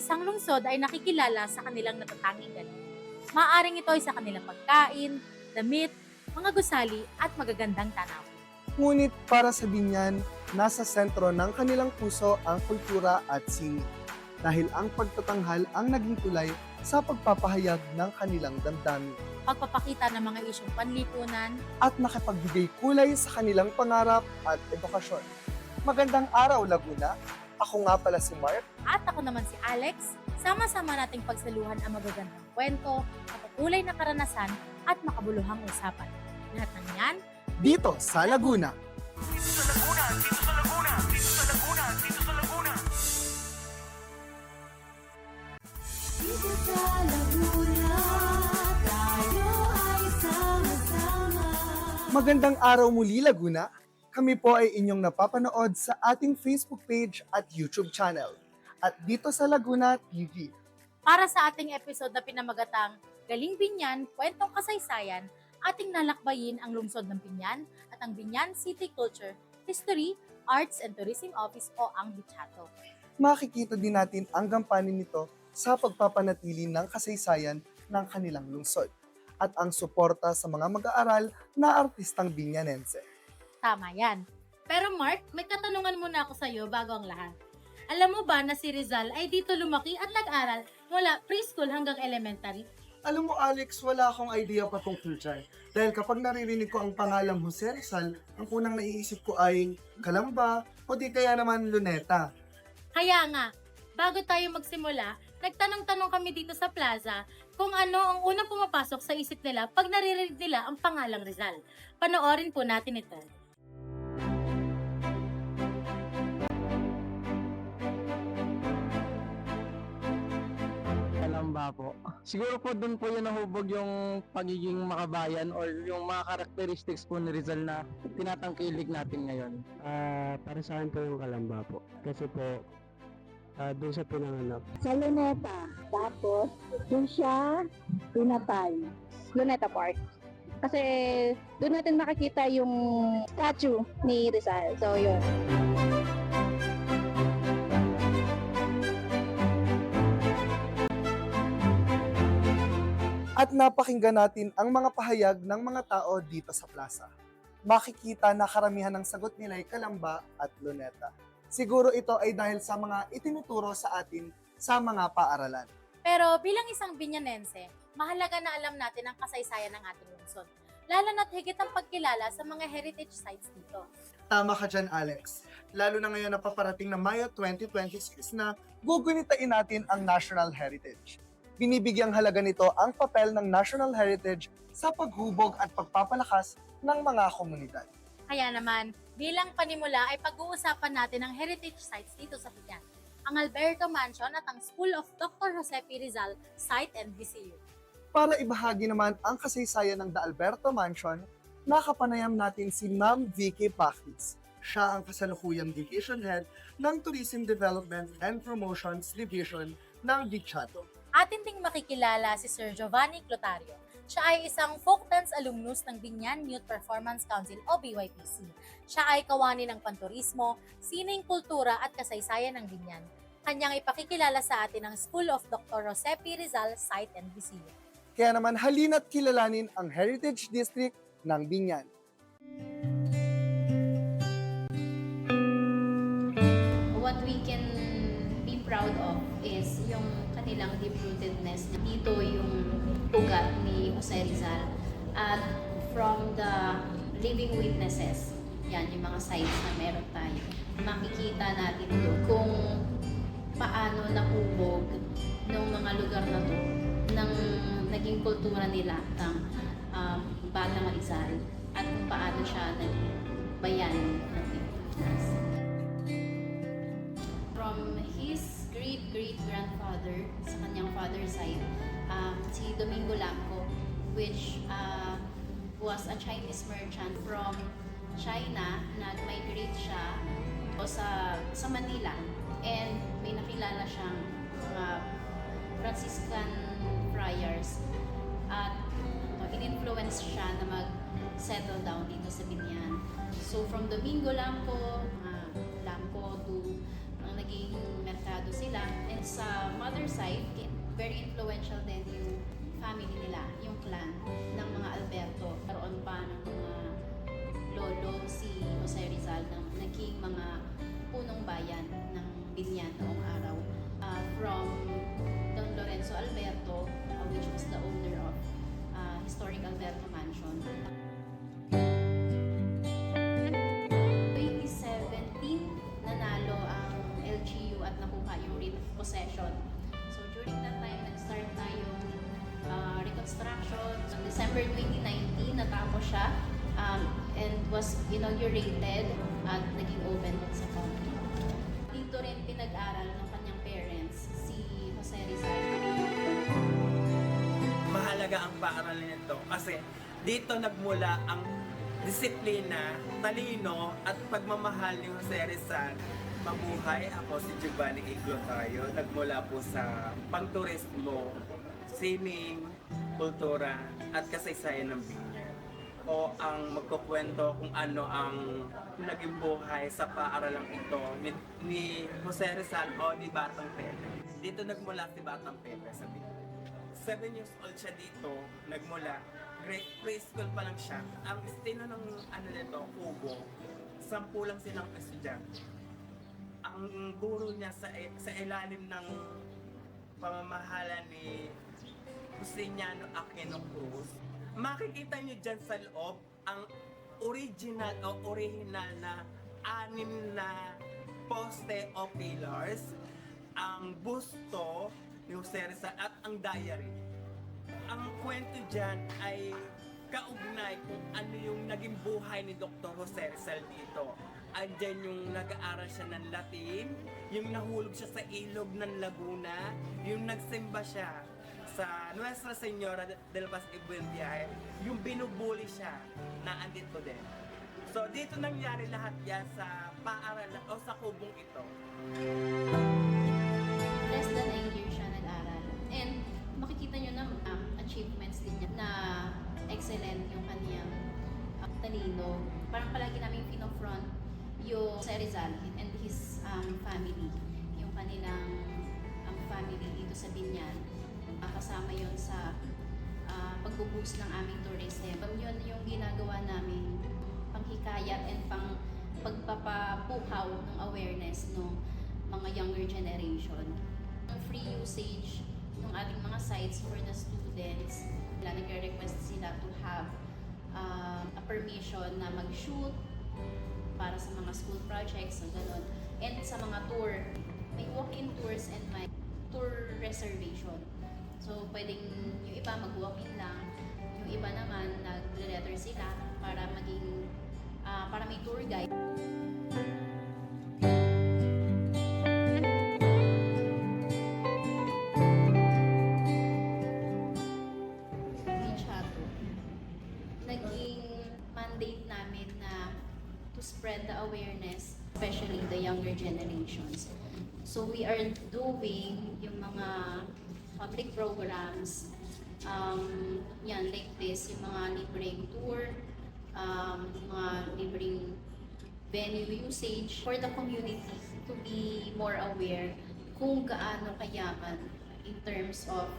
isang lungsod ay nakikilala sa kanilang natatanging galing. Maaaring ito ay sa kanilang pagkain, damit, mga gusali at magagandang tanawin. Ngunit para sa Binyan, nasa sentro ng kanilang puso ang kultura at sining. Dahil ang pagtatanghal ang naging tulay sa pagpapahayag ng kanilang damdamin Pagpapakita ng mga isyong panlipunan, at nakapagbigay kulay sa kanilang pangarap at edukasyon. Magandang araw, Laguna! Ako nga pala si Mark. at ako naman si Alex, sama-sama nating pagsaluhan ang magagandang kwento, mapupulay na karanasan at makabuluhang usapan. Lahat ng yan, Dito sa Laguna. Dito sa Laguna, dito sa Laguna, dito sa Laguna, dito sa Laguna. Dito sa Laguna, tayo ay sama-sama. Magandang araw muli, Laguna! Kami po ay inyong napapanood sa ating Facebook page at YouTube channel. At dito sa Laguna TV. para sa ating episode na pinamagatang Galing Binyan, Kwentong Kasaysayan, ating nalakbayin ang lungsod ng Binyan at ang Binyan City Culture, History, Arts and Tourism Office o ang Bichato. Makikita din natin ang gampanin nito sa pagpapanatili ng kasaysayan ng kanilang lungsod at ang suporta sa mga mag-aaral na artistang Binyanense. Tama yan. Pero Mark, may katanungan muna ako sa iyo bago ang lahat. Alam mo ba na si Rizal ay dito lumaki at nag-aral mula preschool hanggang elementary? Alam mo, Alex, wala akong idea patungkol dyan. Dahil kapag naririnig ko ang pangalang Jose Rizal, ang unang naiisip ko ay Kalamba o di kaya naman Luneta. Kaya nga, bago tayo magsimula, nagtanong-tanong kami dito sa plaza kung ano ang unang pumapasok sa isip nila pag naririnig nila ang pangalang Rizal. Panoorin po natin ito. Kalamba po. Siguro po doon po yun nahubog yung pagiging makabayan or yung mga characteristics po ni Rizal na tinatangkilik natin ngayon. Para sa akin po yung Kalamba po. Kasi po, doon sa pinanganak. Sa Luneta. Tapos, doon siya pinatay. Luneta Park. Kasi doon natin makikita yung statue ni Rizal. So, yun. At napakinggan natin ang mga pahayag ng mga tao dito sa plaza. Makikita na karamihan ng sagot nila ay Kalamba at Luneta. Siguro ito ay dahil sa mga itinuturo sa atin sa mga paaralan. Pero bilang isang Binyanense, mahalaga na alam natin ang kasaysayan ng ating lungsod. Lalo na't higit ang pagkilala sa mga heritage sites dito. Tama ka dyan, Alex. Lalo na ngayon na paparating na Mayo 2026 na gugunitain natin ang National Heritage. Binibigyang halaga nito ang papel ng National Heritage sa paghubog at pagpapalakas ng mga komunidad. Kaya naman, bilang panimula ay pag-uusapan natin ang heritage sites dito sa Binyan. Ang Alberto Mansion at ang School of Dr. Jose P. Rizal Site and VCU. Para ibahagi naman ang kasaysayan ng The Alberto Mansion, nakapanayam natin si Ma'am Vicky Paclis. Siya ang kasalukuyang Division Head ng Tourism Development and Promotions Division ng Bichato. Atin ding makikilala si Sir Giovanni Clotario. Siya ay isang folk dance alumnus ng Binyan Youth Performance Council o BYPC. Siya ay kawani ng panturismo, sining kultura at kasaysayan ng Binyan. Kanyang ipakikilala sa atin ang School of Dr. Jose P. Rizal Site and VCU. Kaya naman halina't kilalanin ang Heritage District ng Binyan. What we can be proud of is yung kanilang deep-rootedness. Dito yung ugat ni Jose Rizal. At from the living witnesses, yan yung mga sites na meron tayo. Makikita natin doon kung paano nahubog ng mga lugar na to ng naging kultura nila ng Batang Rizal at kung paano siya naging bayani ng Pilipinas. From his great-great-grandfather, sa kanyang father's side, si Domingo Lamco, which was a Chinese merchant from China. Nag-migrate siya sa Manila and may nakilala siyang mga Franciscan friars at in-influence siya na mag-settle down dito sa Binyan. So from Domingo Lamco to ang naging merkado sila. And sa mother side, very influential din yung family nila, yung clan ng mga Alberto. Karoon pa ng mga lolo si Jose Rizal na naging mga punong bayan ng Binyan noong araw. From Don Lorenzo Alberto, which was the owner of historic Alberto Mansion. 2017, nanalo ang LGU at nakuha yung writ of possession. So during that time, nag-start na yung reconstruction. So December 2019, natapos siya and was inaugurated at naging open sa country. Dito rin pinag-aral ng kanyang parents, si Jose Rizal. Mahalaga ang paaralan nito kasi dito nagmula ang disiplina, talino at pagmamahal ni Jose Rizal. Mabuhay, ako si Giovanni Iglotario. Nagmula po sa pangturismo, sining, kultura at kasaysayan ng Binyan. O ang magkukwento kung ano ang naging buhay sa paaralang ito ni Jose Rizal o ni Batang Pepe. Dito nagmula si Batang Pepe sa Binyan. 7 years old siya dito, nagmula. Preschool pa lang siya. Ang estilo ng ano nito, kubo, 10 lang silang estudyante. Ang guro niya sa ilalim ng pamamahala ni Justiniano Aquino Cruz, makikita niyo dyan sa loob ang original na 6 na poste o pillars, ang busto ni Jose Rizal at ang diary. Ang kwento dyan ay kaugnay kung ano yung naging buhay ni Dr. Jose Rizal dito. Andyan yung nag-aaral siya ng Latin, yung nahulog siya sa ilog ng Laguna, yung nagsimba siya sa Nuestra Señora del Paz y Buen Viaje, yung binubuli siya na andito din. So dito nangyari lahat yan sa paaralan o sa kubong ito. Less than 9 years siya nag-aral. And makikita nyo na achievements din niya na excellent yung kaniyang talino. Parang palagi namin pinofront yung Jose Rizal and his family. Yung kanilang family dito sa Binyan. Kasama yun sa pag-boost ng aming tourism. Yun yung ginagawa namin panghikayat and pagpapapuhaw ng awareness ng mga younger generation. Free usage ng ating mga sites for the students. Nagre-request sila to have a permission na mag-shoot para sa mga school projects, so gano'n. And sa mga tour, may walk-in tours and may tour reservation. So, pwedeng yung iba mag-walk-in lang, yung iba naman nag-letter sila para maging, para may tour guide. Naging mandate namin na to spread the awareness, especially the younger generations. So we are doing yung mga public programs, yan like this, yung mga libreng tour, mga libreng venue usage for the community to be more aware kung gaano kayaman in terms of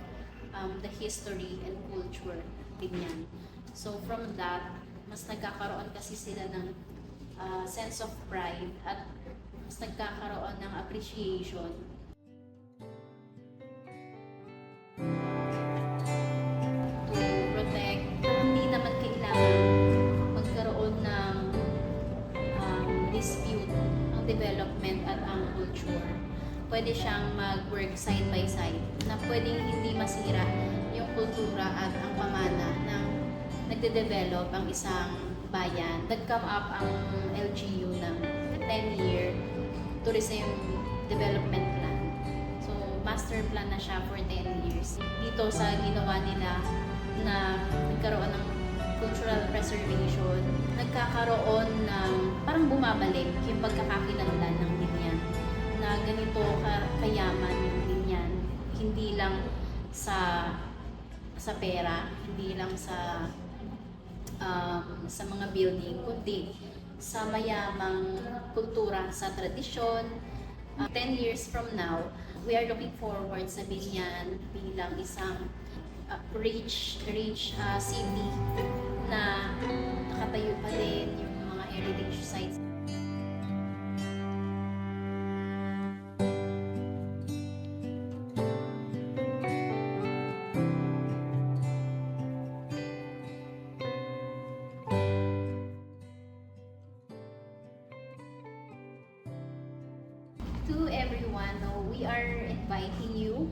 the history and culture din. So from that, mas nagkakaroon kasi sila ng sense of pride at mas nagkakaroon ng appreciation. To protect, hindi naman kailangan magkaroon ng dispute ang development at ang culture. Pwede siyang mag-work side by side na pwedeng hindi masira yung kultura at ang pamana ng nagde-develop ang isang bayan. Nag-come up ang LGU ng 10-year tourism development plan. So, master plan na siya for 10 years. Dito sa ginawa nila na nagkaroon ng cultural preservation, nagkakaroon ng parang bumabalik yung pagkakakilanlan ng Binyan. Na ganito kayaman yung Binyan. Hindi lang sa pera, hindi lang sa mga building, kundi sa mayamang kultura, sa tradisyon, 10 years from now, we are looking forward sa Binyan bilang isang rich city na nakatayo pa din yung mga heritage sites. To everyone, we are inviting you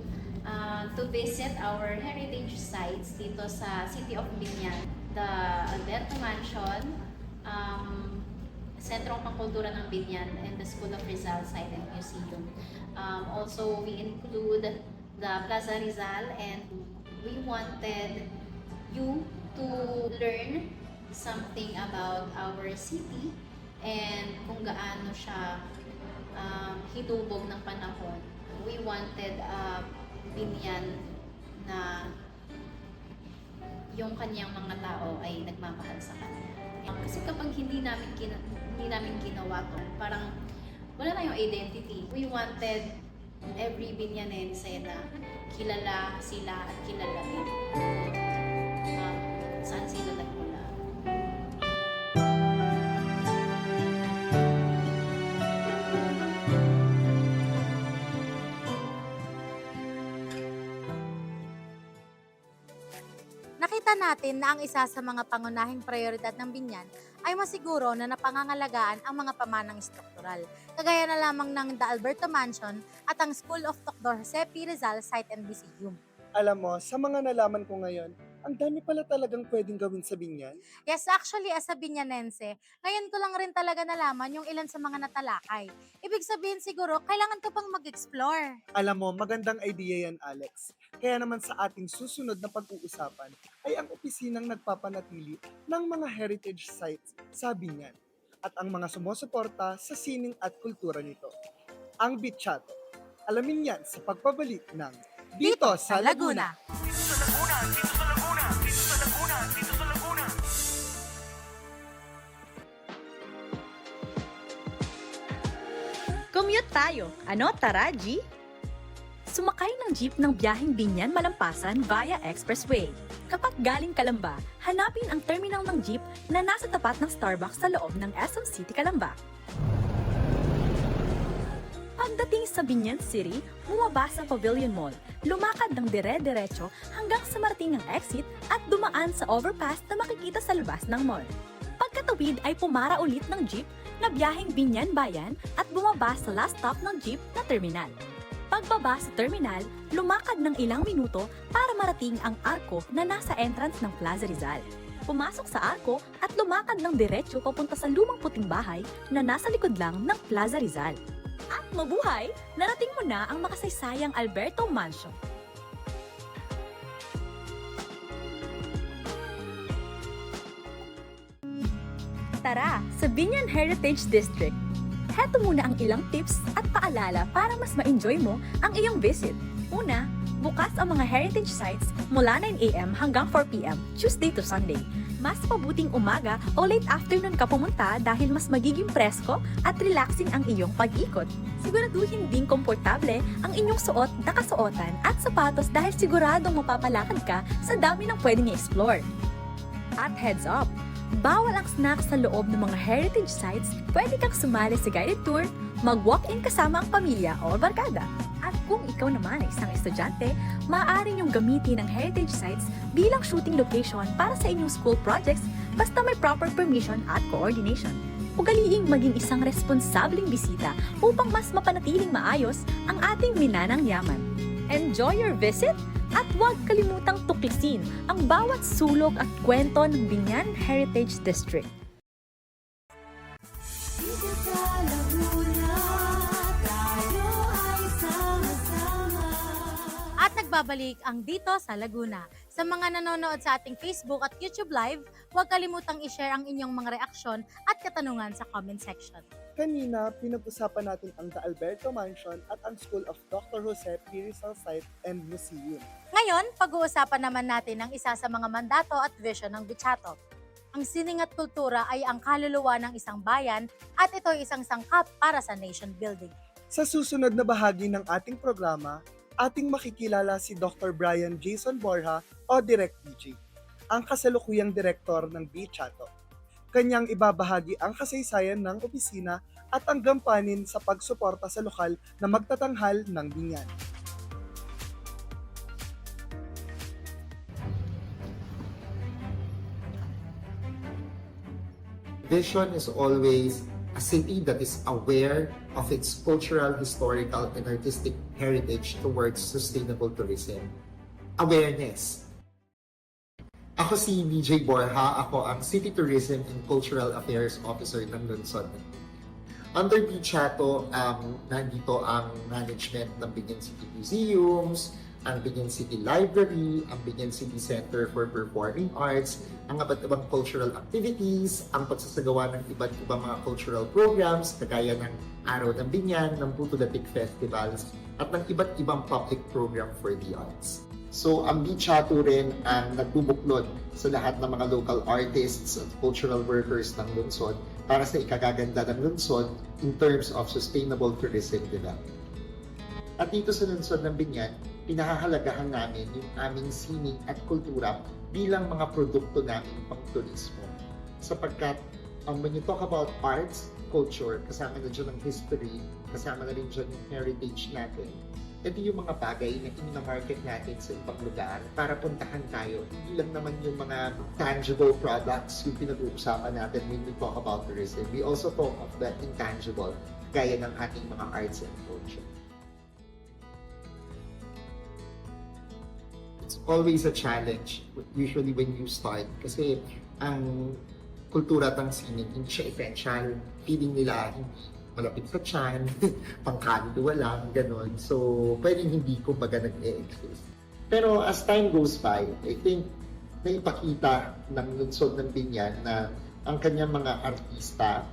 to visit our heritage sites dito sa City of Binyan. The Alberto Mansion, Sentrong Pangkultura ng Binyan, and the School of Rizal Site and Museum. Also, we include the Plaza Rizal, and we wanted you to learn something about our city and kung gaano siya hinubog ng panahon. We wanted Binyan na yung kanyang mga tao ay nagmamahal sa kanya. Kasi kapag hindi namin ginawa to, parang wala na yung identity. We wanted every Binyanense na kilala sila at kilalanin saan sila nagmula. Nakita natin na ang isa sa mga pangunahing prioridad ng Binyan ay masiguro na napangangalagaan ang mga pamanang struktural, kagaya na lamang ng The Alberto Mansion at ang School of Dr. Jose P. Rizal Site and Museum. Alam mo, sa mga nalaman ko ngayon, ang dami pala talagang pwedeng gawin sa Binyan. Yes, actually, as a Binyanense, ngayon ko lang rin talaga nalaman yung ilan sa mga natalakay. Ibig sabihin siguro, kailangan ko pang mag-explore. Alam mo, magandang idea yan, Alex. Kaya naman sa ating susunod na pag-uusapan ay ang opisinang nagpapanatili ng mga heritage sites sa Binyan at ang mga sumusuporta sa sining at kultura nito. Ang Bichato. Alamin yan sa pagpabalik ng Dito sa Laguna. Dito sa Laguna, dito sa Laguna, dito sa Laguna, dito sa Laguna. Commute tayo. Ano, tara, G? Sumakay ng jeep ng biyaheng Binyan Malampasan via Expressway. Kapag galing Calamba, hanapin ang terminal ng jeep na nasa tapat ng Starbucks sa loob ng SM City Calamba. Pagdating sa Binyan City, bumaba sa Pavilion Mall, lumakad ng dire-diretso hanggang sa marating ang exit at dumaan sa overpass na makikita sa labas ng mall. Pagkatawid ay pumara ulit ng jeep na biyaheng Binyan Bayan at bumaba sa last stop ng jeep na terminal. Pagbaba sa terminal, lumakad ng ilang minuto para marating ang arko na nasa entrance ng Plaza Rizal. Pumasok sa arko at lumakad ng diretso papunta sa lumang puting bahay na nasa likod lang ng Plaza Rizal. At mabuhay, narating mo na ang makasaysayang Alberto Mansion. Tara sa Binyan Heritage District. Heto muna ang ilang tips at paalala para mas ma-enjoy mo ang iyong visit. Una, bukas ang mga heritage sites mula 9 a.m. hanggang 4 p.m. Tuesday to Sunday. Mas mabuting umaga o late afternoon ka pumunta dahil mas magiging presko at relaxing ang iyong pag-ikot. Siguraduhin ding komportable ang inyong suot na kasuotan at sapatos dahil siguradong mapapalakad ka sa dami ng pwedeng i-explore. At heads up! Bawal ang snacks sa loob ng mga heritage sites, pwede kang sumali sa guided tour, mag-walk-in kasama ang pamilya o barkada. At kung ikaw naman ay isang estudyante, maaari niyong gamitin ang heritage sites bilang shooting location para sa inyong school projects basta may proper permission at coordination. Ugaliing maging isang responsableng bisita upang mas mapanatiling maayos ang ating minanang yaman. Enjoy your visit! At huwag kalimutang tuklasin ang bawat sulok at kwento ng Binyan Heritage District. Dito sa Laguna, tayo ay sama-sama. At nagbabalik ang Dito sa Laguna. Sa mga nanonood sa ating Facebook at YouTube Live, huwag kalimutang i-share ang inyong mga reaksyon at katanungan sa comment section. Kanina, pinag-usapan natin ang The Alberto Mansion at ang School of Dr. Jose P. Rizal Site and Museum. Ngayon, pag-uusapan naman natin ang isa sa mga mandato at vision ng Bichato. Ang sining at kultura ay ang kaluluwa ng isang bayan at ito ay isang sangkap para sa nation building. Sa susunod na bahagi ng ating programa, ating makikilala si Dr. Brian Jason Borja o Direk PG, ang kasalukuyang direktor ng BChato. Kanyang ibabahagi ang kasaysayan ng opisina at ang gampanin sa pagsuporta sa lokal na magtatanghal ng binyan. Vision is always a city that is aware of its cultural, historical, and artistic heritage towards sustainable tourism. Awareness. Ako si DJ Borja, ako ang City Tourism and Cultural Affairs Officer ng Lungsod. Under BChato, nandito ang management ng Binyan City Museums, ang Binyan City Library, ang Binyan City Center for Performing Arts, ang iba't ibang cultural activities, ang pagsasagawa ng iba't ibang mga cultural programs, kagaya ng Araw ng Binyan, ng Puto Datik Festivals, at ng iba't ibang public program for the arts. So, ang BChato rin ang nagbubuklod sa lahat ng mga local artists at cultural workers ng lungsod para sa ikagaganda ng lungsod in terms of sustainable tourism development. At dito sa lungsod ng Binyan, pinahahalagahan namin yung aming sining at kultura bilang mga produkto namin pang turismo. Sapagkat when you talk about arts, culture, kasama na dyan ang history, kasama na rin dyan yung heritage natin, ito yung mga bagay na ina-market natin sa ibang lugar para puntahan tayo. Hindi lang naman yung mga tangible products yung pinag-uusapan natin when we talk about tourism. We also talk of the intangible, gaya ng ating mga arts and culture. It's always a challenge, usually when you start, kasi ang kultura at ang sining, hindi siya essential. Feeling nila hindi malapit sa tiyan, pangkaluluwa lang, gano'n. So, pwedeng hindi kumbaga nag-e-exist. Pero as time goes by, I think naipakita ng lungsod ng Binyan na ang kanyang mga artista,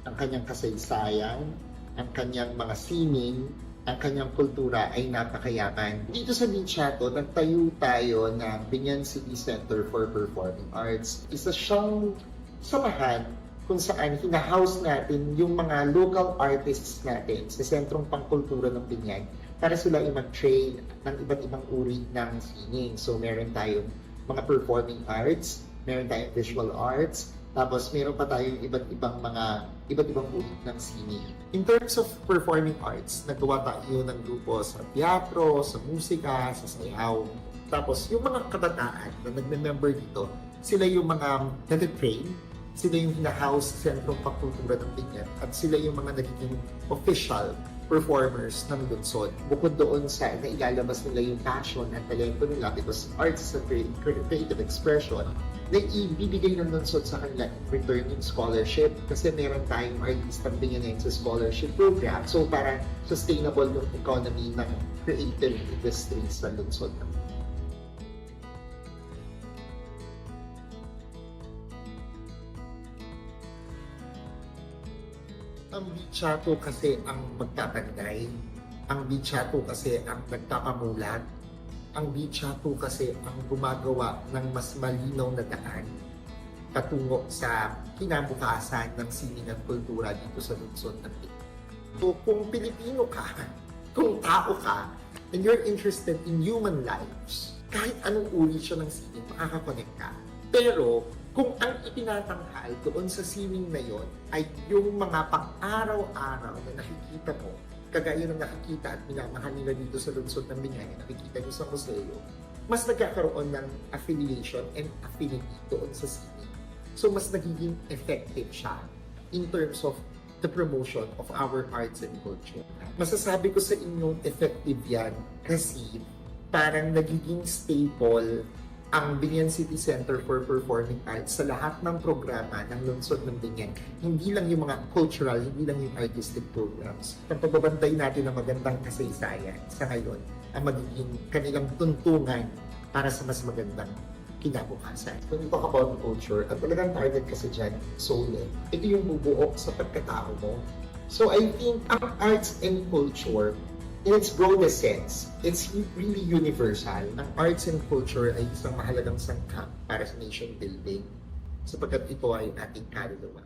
ang kanyang kasaysayan, ang kanyang mga sining, ang kanyang kultura ay napakayaman. Dito sa BChato, nagtayo tayo ng Binyan City Center for Performing Arts. Isa siyang samahan kung saan hina-house natin yung mga local artists natin sa sentrong pangkultura ng Binyan para sila ay mag-train ng iba't ibang uri ng singing. So meron tayong mga performing arts, meron tayong visual arts, tapos meron pa tayong iba't ibang uri ng singing. In terms of performing arts, nagawa tayo ng grupo sa teatro, sa musika, sa sayaw. Tapos yung mga kabataan na nagme-member dito, sila yung mga nag-train, sila yung hina-house sa sentrong pangkultura ng Binyan at sila yung mga nagiging official performers ng lungsod. Bukod doon sa nailalabas nila yung passion at talento nila because arts is a creative expression, na ibibigay ng lungsod sa kanila in return yung scholarship kasi meron tayong artistang Binyanense scholarship program. So para sustainable yung economy ng creative industry sa lungsod ng Binyan. Ang BChato kasi ang magtatagday, ang BChato kasi ang nagpapamulat, ang BChato kasi ang gumagawa ng mas malinaw na daan patungo sa kinabukasan ng sining at kultura dito sa lungsod ng Binyan. So kung Pilipino ka, kung tao ka, and you're interested in human lives, kahit anong uri siya ng sining, makakakonect ka. Pero kung ang itinatanghal doon sa sining na yon ay yung mga pang-araw-araw na nakikita mo, kagaya ng nakikita at minamahal nila dito sa lungsod ng Binyan, nakikita nyo sa museo, mas nagkakaroon ng affiliation and affinity doon sa sining. So mas nagiging effective siya in terms of the promotion of our arts and culture. Masasabi ko sa inyong effective yan kasi parang nagiging staple ang Binyan City Center for Performing Arts sa lahat ng programa ng lungsod ng Binyan. Hindi lang yung mga cultural, hindi lang yung artistic programs. Ang pagbabantay natin ng magandang kasaysayan sa ngayon ang magiging kanilang tuntungan para sa mas magandang kinabukasan. When we talk about culture, at talagang target kasi dyan, soul. Ito yung bubuo sa pagkatao mo. So I think ang arts and culture, in its broadest sense, it's really universal. Ang arts and culture ay isang mahalagang sangkap para sa nation building sapagkat ito ay ating kaluluwa.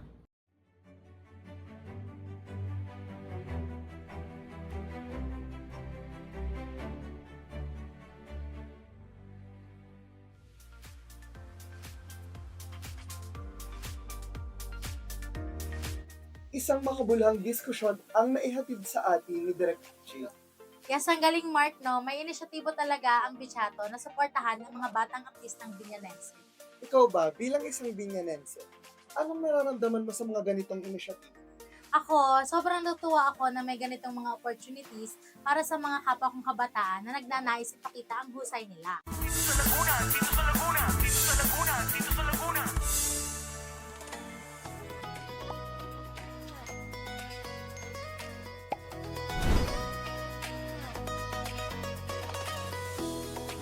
Isang makabuluhang diskusyon ang naihatid sa atin ni Direk G. Yes, ang galing Mark, no? May inisyatibo talaga ang Bichato na suportahan ng mga batang artistang Binyanense. Ikaw ba, bilang isang Binyanense, anong nararamdaman mo sa mga ganitong inisyatibo? Ako, sobrang natuwa ako na may ganitong mga opportunities para sa mga kapwa kong kabataan na nagnanais ipakita ang husay nila. Dito sa Laguna, dito sa Laguna, dito sa Laguna, dito sa Laguna.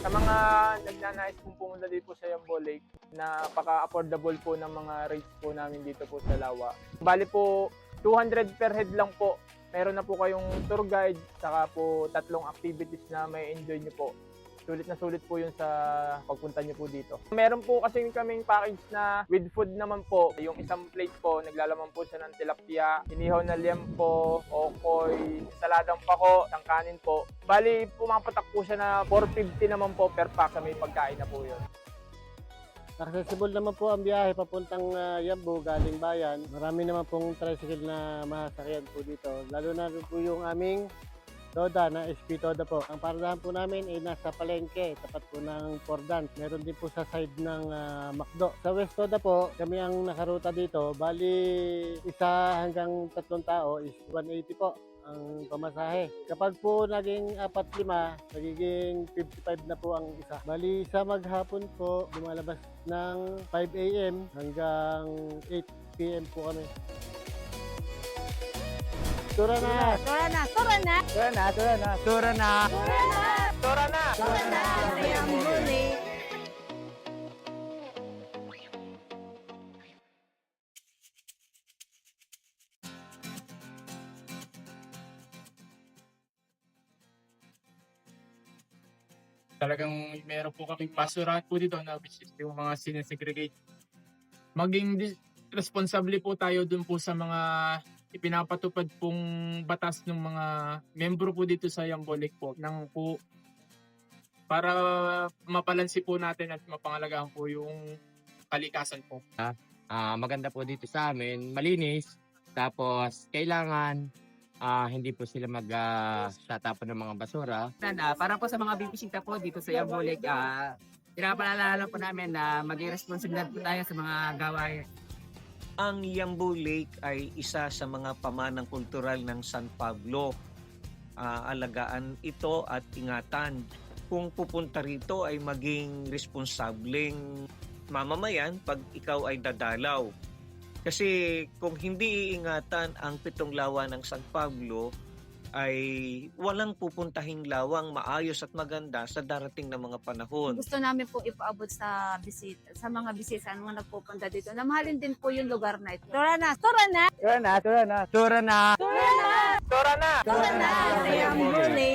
Sa mga nagnanais pong pumunta dito sa Yambo Lake, napaka-affordable po ng mga rates po namin dito po sa Lawa. Bali po, 200 per head lang po. Meron na po kayong tour guide, saka po 3 activities na may enjoy nyo po. Sulit na sulit po yun sa pagpunta nyo po dito. Meron po kasi kaming package na with food naman po. Yung isang plate po, naglalaman po siya ng tilapia, inihaw na liempo, okoy, saladang pako, isang kanin po. Bali, pumapatak po siya na 450 naman po per pack sa may pagkain na po yun. Accessible naman po ang biyahe papuntang Yambo, galing bayan. Marami naman pong tricycle na masakyan po dito. Lalo na po yung aming Toda na SP Toda po. Ang paradahan po namin ay nasa Palengke, tapat po ng Fordan. Meron din po sa side ng Macdo. Sa West Toda po, kami ang nakaruta dito. Bali, 1 hanggang 3 tao is 180 po ang pamasahe. Kapag po naging 4-5, nagiging 55 na po ang isa. Bali, sa maghapon po, lumalabas ng 5 a.m. hanggang 8 p.m. po kami. Tura na! Tura na! Tura na! Tura na! Tura na! Tura na! Tura na! Tura na! Tura na! Sayang huli! Talagang meron po kaming basurahan po dito na which is yung mga sinesegregate. Maging responsable po tayo dun po sa mga ipinapatupad pong batas ng mga membro po dito sa Yambo Lake po ng po para mapalansi po natin at mapangalagaan po yung kalikasan po. Maganda po dito sa amin, malinis, tapos kailangan hindi po sila mag-tatapon ng mga basura. Para po sa mga bibisita po dito sa Yambo Lake, pinapaalala po namin na maging responsibilidad po tayo sa mga gawain. Ang Yambo Lake ay isa sa mga pamanang kultural ng San Pablo. Alagaan ito at ingatan. Kung pupunta rito ay maging responsableng mamamayan pag ikaw ay dadalaw. Kasi kung hindi iingatan ang 7 lawa ng San Pablo, ay walang pupuntahing lawang maayos at maganda sa darating na mga panahon. Gusto namin po ipaabot sa mga bisita mga nagpupunta dito. Na mahalin din po yung lugar na ito. Tura na! Tura na! Tura na! Tura na! Tura na! Tura na! Tura na! Tura na! Sayang huli!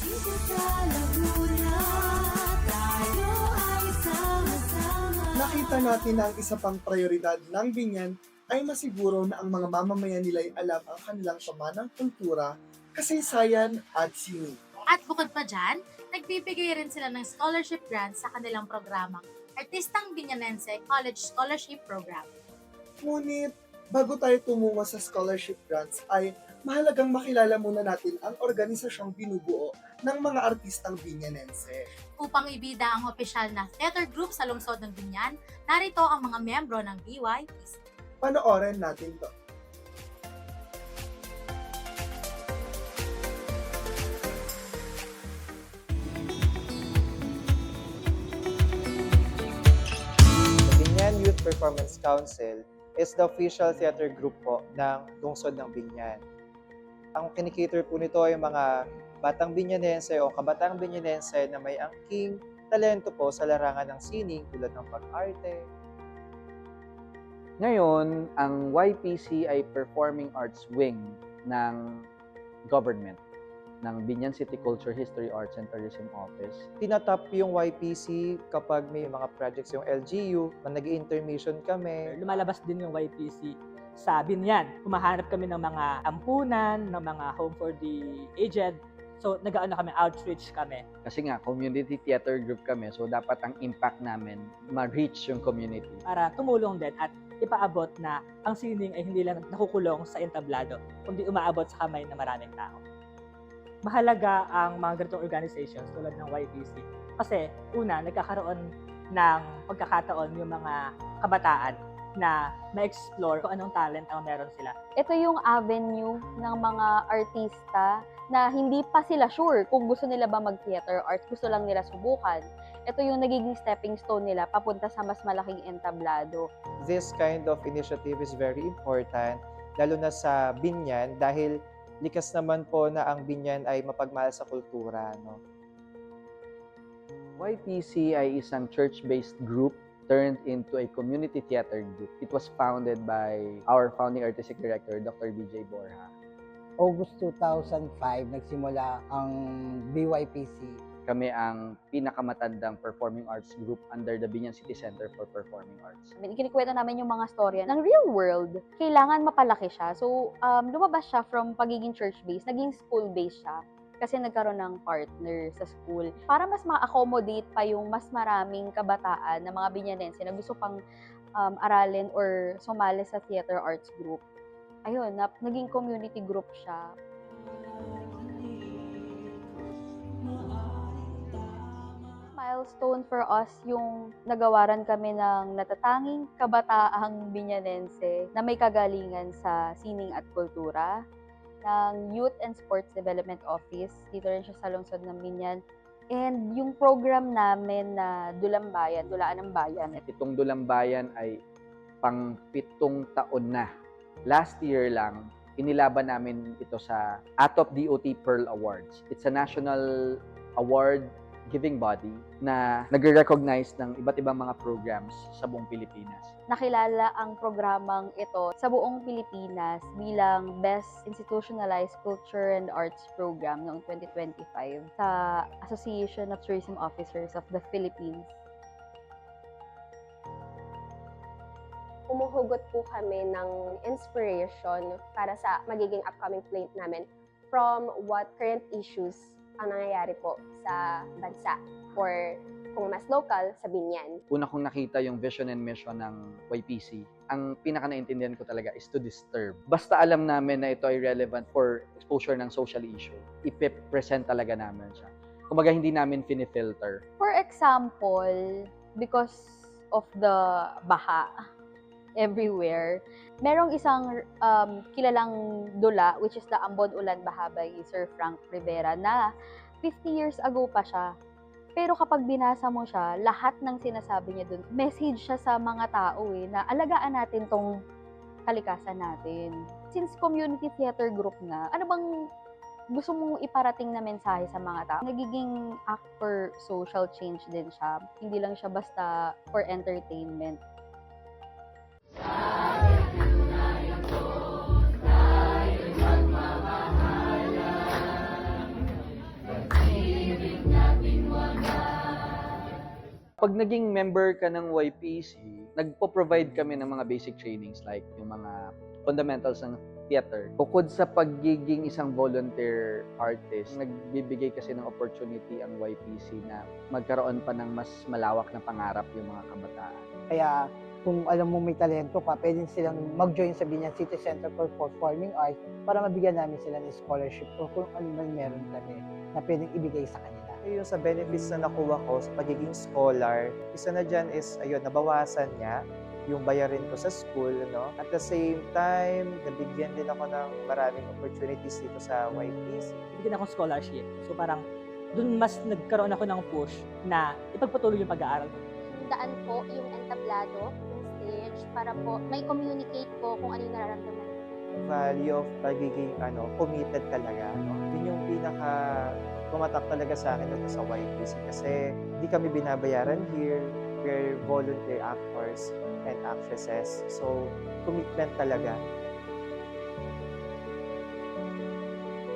Dito sa Laguna, tayo ay sama-sama. Nakita natin na ang isa pang prioridad ng Binyan ay masiguro na ang mga mamamayan nila ay alam ang kanilang pamanang kultura, kasaysayan at sining. At bukod pa dyan, nagbibigay rin sila ng scholarship grants sa kanilang programang Artistang Binyanense College Scholarship Program. Ngunit, bago tayo tumungo sa scholarship grants ay mahalagang makilala muna natin ang organisasyong binubuo ng mga artistang Binyanense. Upang ibida ang opisyal na theater group sa lungsod ng Binyan, narito ang mga membro ng BYPC. Panoorin natin to. The Binyan Youth Performance Council is the official theater group po ng lungsod ng Binyan. Ang kinikater po nito ay mga batang Binyanense o kabataang Binyanense na may angking talento po sa larangan ng sining tulad ng pag-arte. Ngayon, ang YPC ay Performing Arts Wing ng government ng Binyan City Culture, History, Arts and Tourism Office. Tinatap yung YPC kapag may mga projects yung LGU, nag-intermission kami. Lumalabas din yung YPC sa Binyan. Humahanap kami ng mga ampunan, ng mga home for the aged. So, nag-ano kami, outreach kami. Kasi nga, community theater group kami, so dapat ang impact namin ma-reach yung community. Para tumulong din at ipaabot na ang sining ay hindi lang nakukulong sa entablado, kundi umaabot sa kamay ng maraming tao. Mahalaga ang mga ganitong organizations tulad ng YPC. Kasi, una, nagkakaroon ng pagkakataon yung mga kabataan na ma-explore kung anong talent ang meron sila. Ito yung avenue ng mga artista na hindi pa sila sure kung gusto nila ba mag-theater arts, gusto lang nila subukan. Ito yung nagiging stepping stone nila papunta sa mas malaking entablado. This kind of initiative is very important, lalo na sa Binyan dahil likas naman po na ang Binyan ay mapagmahal sa kultura. No? YPC ay isang church-based group turned into a community theater group. It was founded by our founding artistic director, Dr. BJ Borja. August 2005, nagsimula ang BYPC. Kami ang pinakamatandang performing arts group under the Binyan City Center for Performing Arts. Kinikwento namin yung mga storya ng real world. Kailangan mapalaki siya. So, lumabas siya from pagiging church-based, naging school-based siya. Kasi nagkaroon ng partner sa school para mas ma-accommodate pa yung mas maraming kabataan na mga Binyanense na gusto pang aralin or sumali sa theater arts group. Ayun, naging community group siya. Milestone for us yung nagawaran kami ng natatanging kabataang Binyanense na may kagalingan sa sining at kultura ng Youth and Sports Development Office. Dito rin siya sa lungsod ng Binyan. And yung program namin na Dulang Bayan, Dulaan ng Bayan. Itong Dulang Bayan ay pang-7 taon na. Last year lang, inilaban namin ito sa ATOP DOT Pearl Awards. It's a national award giving body na nagre-recognize ng iba't ibang mga programs sa buong Pilipinas. Nakilala ang programang ito sa buong Pilipinas bilang Best Institutionalized Culture and Arts Program noong 2025 sa Association of Tourism Officers of the Philippines. Humuhugot po kami ng inspiration para sa magiging upcoming play namin from what current issues ang nangyayari po sa bansa or kung mas local, sa Binyan. Una kong nakita yung vision and mission ng YPC, ang pinaka-naintindihan ko talaga is to disturb. Basta alam namin na ito ay relevant for exposure ng social issue, ipe-present talaga namin siya. Kumbaga hindi namin finifilter. For example, because of the baha everywhere, merong isang kilalang dula, which is the Ambon Ulan Baha by Sir Frank Rivera, na 50 years ago pa siya. Pero kapag binasa mo siya, lahat ng sinasabi niya dun, message siya sa mga tao na alagaan natin tong kalikasan natin. Since community theater group nga, ano bang gusto mong iparating na mensahe sa mga tao? Nagiging act for social change din siya. Hindi lang siya basta for entertainment. Pag naging member ka ng YPC, nagpo-provide kami ng mga basic trainings like yung mga fundamentals ng theater. Bukod sa pagiging isang volunteer artist, nagbibigay kasi ng opportunity ang YPC na magkaroon pa ng mas malawak na pangarap yung mga kabataan. Kaya kung alam mo may talento ka, pwedeng silang mag-join sa Binyan City Center for Performing Arts para mabigyan namin sila ng scholarship o kung ano man meron kami na pwedeng ibigay sa kanila. Yung sa benefits na nakuha ko sa pagiging scholar, isa na dyan is, ayun, nabawasan niya yung bayarin ko sa school, no? At the same time, nabigyan din ako ng maraming opportunities dito sa YPC. Bigyan akong scholarship. So parang dun mas nagkaroon ako ng push na ipagpatuloy yung pag-aaral. Daan po yung entablado, yung stage, para po may communicate po kung ano yung nararamdaman. Value of pagiging committed talaga, no? Yun yung pinaka tumatak talaga sa akin dito sa YPC kasi hindi kami binabayaran here. We're volunteer actors and actresses. So, commitment talaga.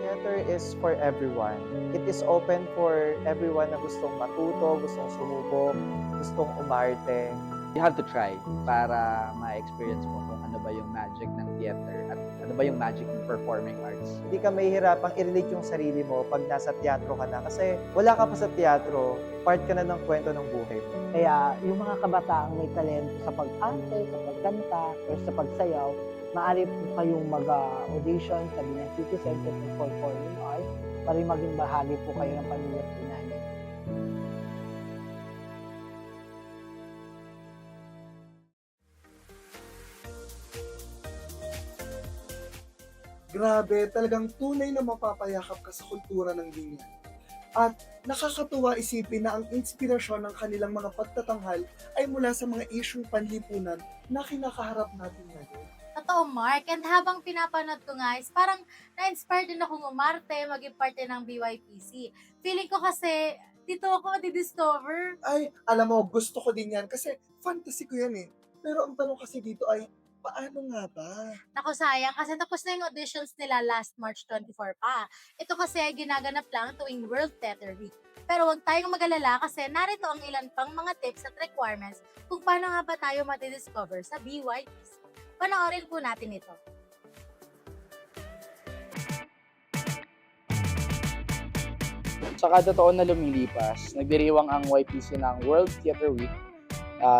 Theater is for everyone. It is open for everyone na gustong matuto, gustong sumubok, gustong umarte. You have to try para ma-experience mo kung ano ba ba yung magic ng theater at ano ba yung magic ng performing arts. Hindi ka mahihirapang i-relate yung sarili mo pag nasa teatro ka na. Kasi wala ka pa sa teatro, part ka na ng kwento ng buhay mo. Kaya yung mga kabataang may talento sa pag-arte, sa pagkanta, or sa pagsayaw, maaari po kayong mag-audition sa Binyan City Center for Performing Arts para maging bahagi po kayo ng pamilya po namin. Grabe, talagang tunay na mapapayakap ka sa kultura ng Binyan. At nakakatuwa isipin na ang inspirasyon ng kanilang mga pagtatanghal ay mula sa mga isyung panlipunan na kinakaharap natin ngayon. Totoo, Mark. And habang pinapanood ko nga is parang na-inspire din akong umarte, maging parte ng BYPC. Feeling ko kasi dito ako di-discover. Ay, alam mo, gusto ko din yan kasi fantasy ko yan eh. Pero ang tanong kasi dito ay, paano nga ba? Naku, sayang kasi tapos na yung auditions nila last March 24 pa. Ito kasi ay ginaganap lang tuwing World Theater Week. Pero huwag tayong mag-alala kasi narito ang ilan pang mga tips at requirements kung paano nga ba tayo mati-discover sa BYPC. Panoorin po natin ito. Sa kada taon na lumilipas, nagdiriwang ang YPC ng World Theater Week.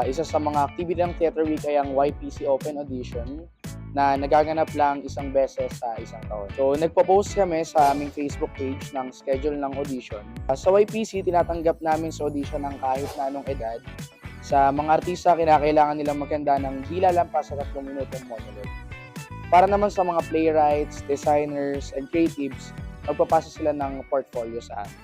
Isa sa mga activity ng Theater Week ay ang YPC Open Audition na nagaganap lang isang beses sa isang taon. So, nagpo-post kami sa aming Facebook page ng schedule ng audition. Sa YPC, tinatanggap namin sa audition ng kahit na anong edad. Sa mga artista, kinakailangan nilang maganda ng di lalampas sa 3 minutong monologue. Para naman sa mga playwrights, designers, and creatives, magpapasa sila ng portfolio sa amin.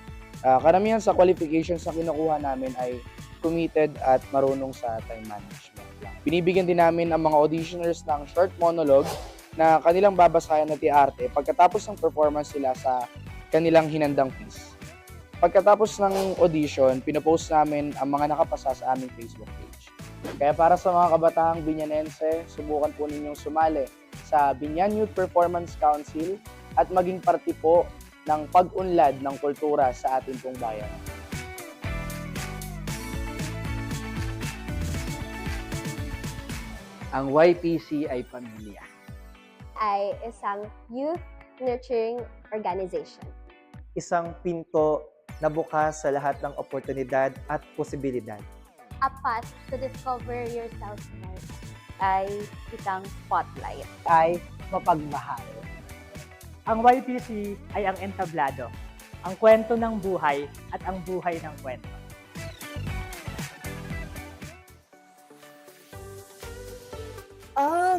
Karamihan sa qualifications na kinukuha namin ay committed at marunong sa time management lang. Binibigyan din namin ang mga auditioners ng short monologue na kanilang babasahin at i-arte pagkatapos ng performance nila sa kanilang hinandang piece. Pagkatapos ng audition, pinopost namin ang mga nakapasa sa aming Facebook page. Kaya para sa mga kabataang Binyanense, subukan po ninyong sumali sa Binyan Youth Performance Council at maging parte po ng pag-unlad ng kultura sa ating pong bayan. Ang YPC ay pamilya. Ay isang youth nurturing organization. Isang pinto na bukas sa lahat ng oportunidad at posibilidad. A path to discover yourself more. Ay isang spotlight. Ay mapagmahal. Ang YPC ay ang entablado, ang kwento ng buhay at ang buhay ng kwento.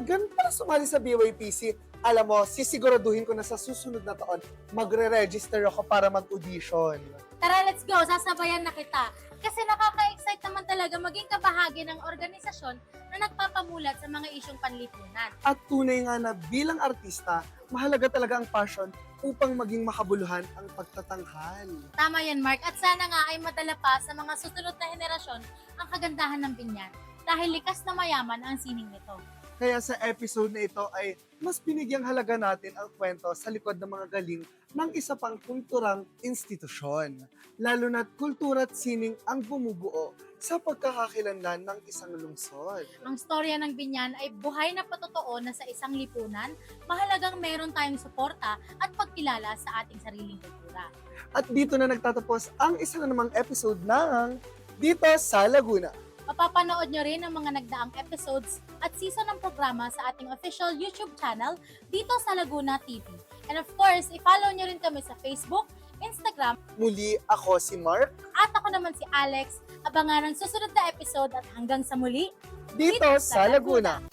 Ganun pala sumali sa BYPC. Alam mo, sisiguraduhin ko na sa susunod na taon, magre-register ako para mag-audition. Tara, let's go! Sasabayan na kita. Kasi nakaka-excite naman talaga maging kabahagi ng organisasyon na nagpapamulat sa mga isyong panlipunan. At tunay nga na bilang artista, mahalaga talaga ang passion upang maging makabuluhan ang pagtatanghal. Tama yan, Mark. At sana nga ay madala pa sa mga susunod na henerasyon ang kagandahan ng Binyan. Dahil likas na mayaman ang sining nito. Kaya sa episode na ito ay mas binigyang halaga natin ang kwento sa likod ng mga galing ng isa pang kulturang institusyon. Lalo na't kultura at sining ang bumubuo sa pagkakakilanlan ng isang lungsod. Ang storya ng Binyan ay buhay na patotoo na sa isang lipunan, mahalagang meron tayong suporta at pagkilala sa ating sariling kultura. At dito na nagtatapos ang isa na namang episode ng Dito sa Laguna. Mapapanood nyo rin ang mga nagdaang episodes at season ng programa sa ating official YouTube channel dito sa Laguna TV. And of course, i-follow nyo rin kami sa Facebook, Instagram. Muli, ako si Mark. At ako naman si Alex. Abangan ang susunod na episode at hanggang sa muli, dito sa Laguna.